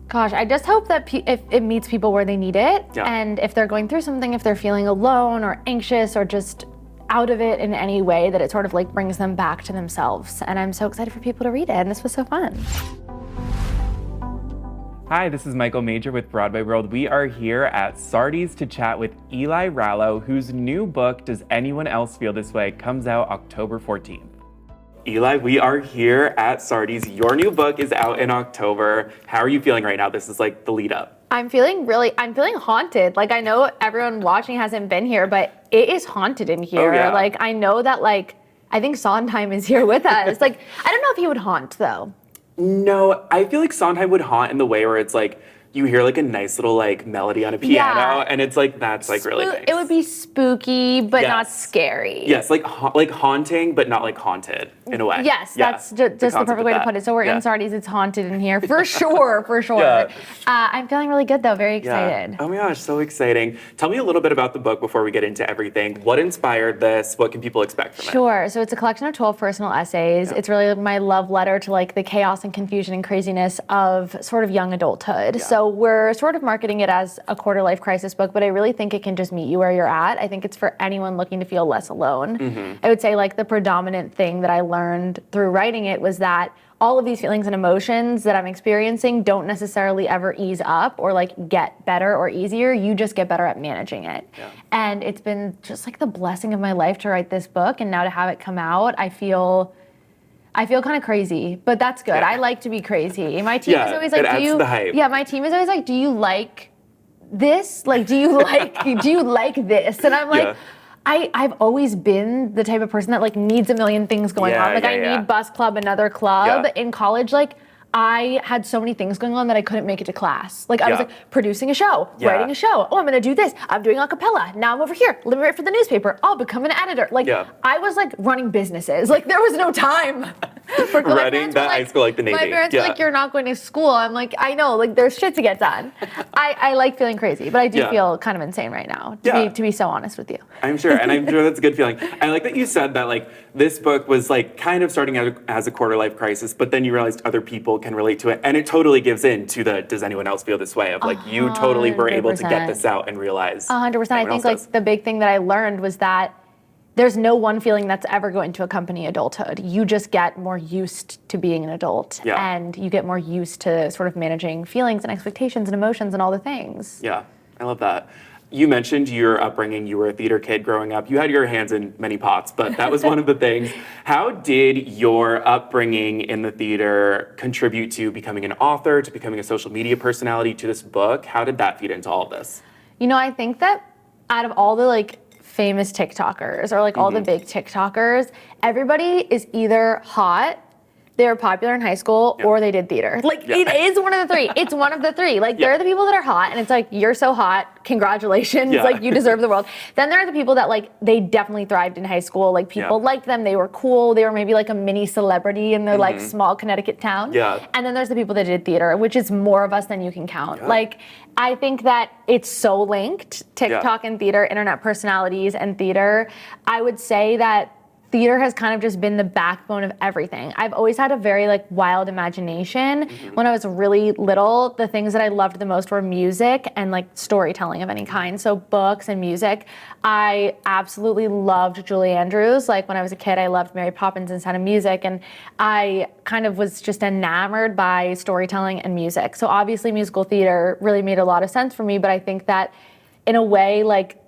Gosh, I just hope that if it meets people where they need it, and if they're going through something, if they're feeling alone or anxious or just out of it in any way, that it sort of like brings them back to themselves. And I'm so excited for people to read it, and this was so fun. Hi, this is Michael Major with BroadwayWorld. We are here at Sardi's to chat with Eli Rallo, whose new book, Does Anyone Else Feel This Way?, comes out October 14th. Eli, we are here at Sardi's. Your new book is out in October. How are you feeling right now? This is like the lead up. I'm feeling haunted. Like, I know everyone watching hasn't been here, but it is haunted in here. Oh, yeah. Like, I know that, like, I think Sondheim is here with us. Like, I don't know if he would haunt though. No, I feel like Sondheim would haunt in the way where it's like, you hear like a nice little like melody on a piano, and it's like, that's like really nice. It would be spooky, but not scary. Yes, like haunting, but not like haunted in a way. Yes, that's just the perfect way to put it. So we're in Sardi's, it's haunted in here, for sure, for sure. Yeah. I'm feeling really good though, very excited. Yeah. Oh my gosh, so exciting. Tell me a little bit about the book before we get into everything. What inspired this? What can people expect from it? Sure, so it's a collection of 12 personal essays. It's really my love letter to like the chaos and confusion and craziness of sort of young adulthood. So we're sort of marketing it as a quarter life crisis book, but I really think it can just meet you where you're at. I think it's for anyone looking to feel less alone. I would say like the predominant thing that I learned through writing it was that all of these feelings and emotions that I'm experiencing don't necessarily ever ease up or like get better or easier. You just get better at managing it. And it's been just like the blessing of my life to write this book, and now to have it come out, I feel kind of crazy, but that's good. I like to be crazy. My team is always like, the hype. Yeah, my team is always like, do you like this? Like, do you like this? And I'm like, I've always been the type of person that like needs a million things going on. Like I need bus club, another club. In college, like I had so many things going on that I couldn't make it to class. Like I was like producing a show, writing a show. Oh, I'm gonna do this. I'm doing a cappella. Now I'm over here. Let me write for the newspaper. I'll become an editor. Like I was like running businesses. Like there was no time for running that high school like the Navy. My parents were like, you're not going to school. I'm like, I know, like there's shit to get done. I like feeling crazy, but I do feel kind of insane right now, to be so honest with you. I'm sure, and I'm sure that's a good feeling. I like that you said that like this book was like kind of starting out as a quarter life crisis, but then you realized other people can relate to it, and it totally gives in to the does anyone else feel this way of like you totally were able to get this out and realize 100%. I think like the big thing that I learned was that there's no one feeling that's ever going to accompany adulthood. You just get more used to being an adult, and you get more used to sort of managing feelings and expectations and emotions and all the things. Yeah, I love that. You mentioned your upbringing. You were a theater kid growing up. You had your hands in many pots, but that was one of the things. How did your upbringing in the theater contribute to becoming an author, to becoming a social media personality, to this book? How did that feed into all of this? You know, I think that out of all the like famous TikTokers or like all the big TikTokers, everybody is either hot, they were popular in high school, or they did theater. Like, it is one of the three. It's one of the three. Like, there are the people that are hot, and it's like, you're so hot, congratulations, like, you deserve the world. Then there are the people that, like, they definitely thrived in high school. Like, people liked them, they were cool, they were maybe, like, a mini celebrity in their, like, small Connecticut town. And then there's the people that did theater, which is more of us than you can count. Like, I think that it's so linked, TikTok and theater, internet personalities and theater. I would say that theater has kind of just been the backbone of everything. I've always had a very like wild imagination. When I was really little, the things that I loved the most were music and like storytelling of any kind. So books and music. I absolutely loved Julie Andrews. Like when I was a kid, I loved Mary Poppins and Sound of Music. And I kind of was just enamored by storytelling and music. So obviously musical theater really made a lot of sense for me. But I think that in a way, like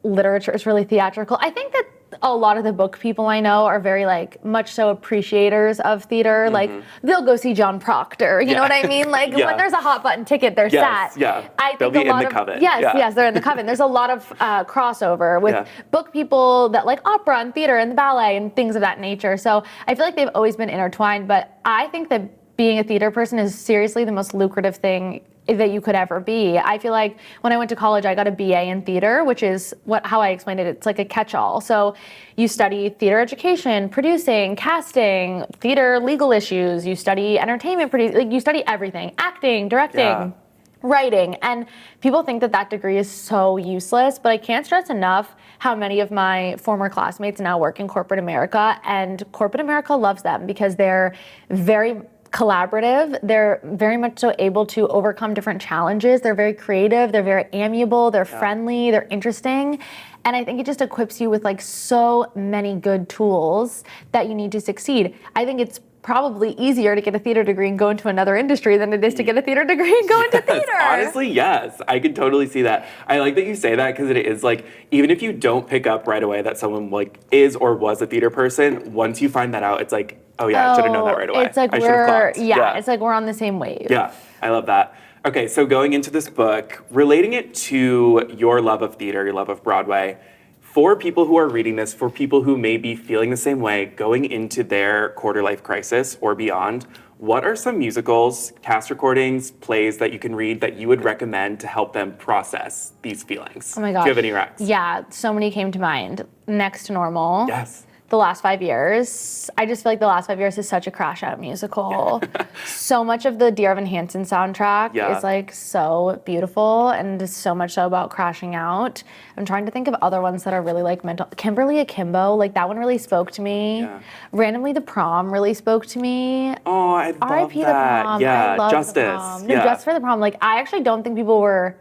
literature is really theatrical. I think that a lot of the book people I know are very like much so appreciators of theater. Like they'll go see John Proctor. You know what I mean? Like when there's a hot button ticket, they're sat. I think they'll be in the coven. Yes, they're in the coven. There's a lot of crossover with book people that like opera and theater and the ballet and things of that nature. So I feel like they've always been intertwined. But I think that being a theater person is seriously the most lucrative thing that you could ever be. I feel like when I went to college, I got a BA in theater, which is how I explained it. It's like a catch-all. So you study theater education, producing, casting, theater legal issues. You study entertainment, like you study everything, acting, directing, writing. And people think that that degree is so useless, but I can't stress enough how many of my former classmates now work in corporate America, and corporate America loves them because they're very collaborative. They're very much so able to overcome different challenges. They're very creative. They're very amiable. They're friendly. They're interesting. And I think it just equips you with like so many good tools that you need to succeed. I think it's probably easier to get a theater degree and go into another industry than it is to get a theater degree and go into theater. Honestly, yes. I could totally see that. I like that you say that because it is like, even if you don't pick up right away that someone like is or was a theater person, once you find that out, it's like, oh yeah, I should have known that right away. It's like it's like we're on the same wave. Yeah, I love that. Okay, so going into this book, relating it to your love of theater, your love of Broadway, for people who are reading this, for people who may be feeling the same way, going into their quarter life crisis or beyond, what are some musicals, cast recordings, plays that you can read that you would recommend to help them process these feelings? Oh my gosh. Do you have any recs? Yeah, so many came to mind. Next to Normal. Yes. The Last 5 Years. I just feel like The Last 5 Years is such a crash out musical. So much of the Dear Evan Hansen soundtrack is like so beautiful and is so much so about crashing out. I'm trying to think of other ones that are really like mental. Kimberly Akimbo, like that one really spoke to me. Yeah. Randomly The Prom really spoke to me. Oh, I love R.I.P. that. The Prom. Yeah, I love Justice. The Prom. No, Justice for the Prom. Like I actually don't think people were.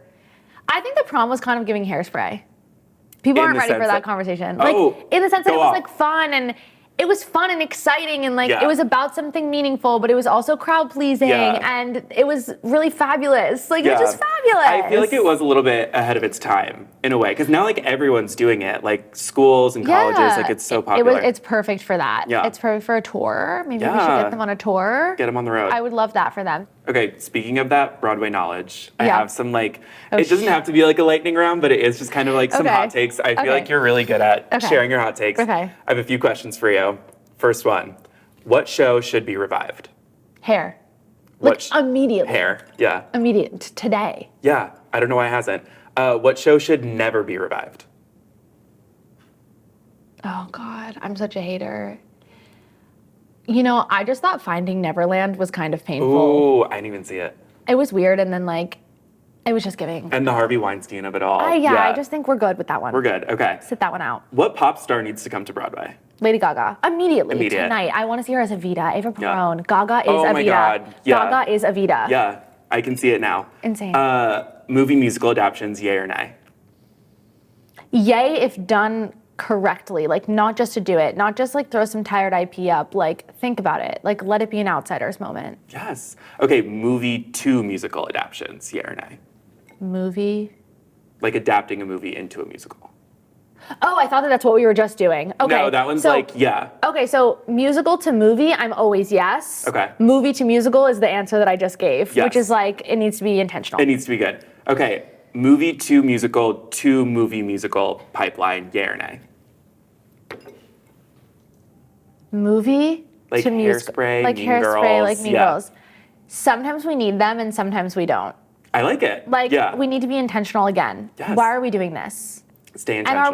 I think The Prom was kind of giving Hairspray. People aren't ready for that conversation. Like in the sense that it was like fun and it was fun and exciting and like it was about something meaningful, but it was also crowd pleasing and it was really fabulous. Like it was just fabulous. I feel like it was a little bit ahead of its time in a way because now like everyone's doing it, like schools and colleges, like it's so popular. It's perfect for that. Yeah. It's perfect for a tour. Maybe we should get them on a tour. Get them on the road. I would love that for them. Okay, speaking of that Broadway knowledge, I have some like, it doesn't have to be like a lightning round, but it is just kind of like some hot takes. I feel like you're really good at sharing your hot takes. Okay. I have a few questions for you. First one, what show should be revived? Hair. Like immediately. Hair, yeah. Immediate, today. Yeah, I don't know why it hasn't. What show should never be revived? Oh God, I'm such a hater. You know, I just thought Finding Neverland was kind of painful. Ooh, I didn't even see it. It was weird, and then like, it was just giving. And the Harvey Weinstein of it all. I just think we're good with that one. We're good, okay. Sit that one out. What pop star needs to come to Broadway? Lady Gaga. Immediately, tonight. I want to see her as Evita, Ava Perón. Gaga is Evita. Oh my God, Gaga is Evita. Yeah, I can see it now. Insane. Movie musical adaptations, yay or nay? Yay if done correctly, like not just to do it, not just like throw some tired IP up, like think about it, like let it be an outsider's moment. Yes. Okay, movie to musical adaptions, yeah or nay? Movie? Like adapting a movie into a musical. Oh, I thought that's what we were just doing. Okay. No, that one's Okay, so musical to movie, I'm always yes. Okay. Movie to musical is the answer that I just gave, which is like, it needs to be intentional. It needs to be good. Okay, movie to movie musical pipeline, yay or nay? Movie like to musical. Hairspray, like Mean Hairspray, Girls. like Mean Girls. Sometimes we need them and sometimes we don't. I like it. Like, we need to be intentional again. Yes. Why are we doing this? Stay intentional. And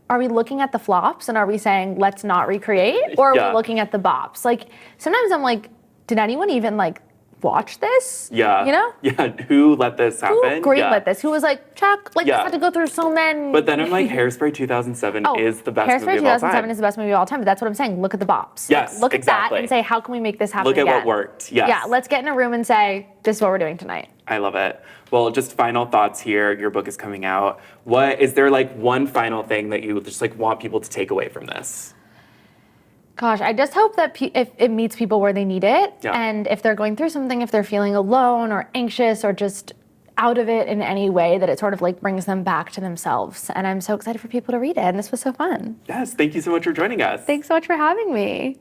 are we looking at the flops and are we saying let's not recreate, or are we looking at the bops? Like sometimes I'm like, did anyone even like watch this? Yeah. You know? Yeah. Who let this happen? Who greenlit this? Who was like, Chuck, like this had to go through so many. But then I'm like, Hairspray 2007 is the best movie of all time. Hairspray 2007 is the best movie of all time. But that's what I'm saying. Look at the bops. Yes. Look at that and say, how can we make this happen? Look at what worked. Yes. Yeah. Let's get in a room and say, this is what we're doing tonight. I love it. Well, just final thoughts here. Your book is coming out. What is there like one final thing that you just like want people to take away from this? Gosh, I just hope that if it meets people where they need it, and if they're going through something, if they're feeling alone or anxious or just out of it in any way, that it sort of like brings them back to themselves. And I'm so excited for people to read it, and this was so fun. Yes, thank you so much for joining us. Thanks so much for having me.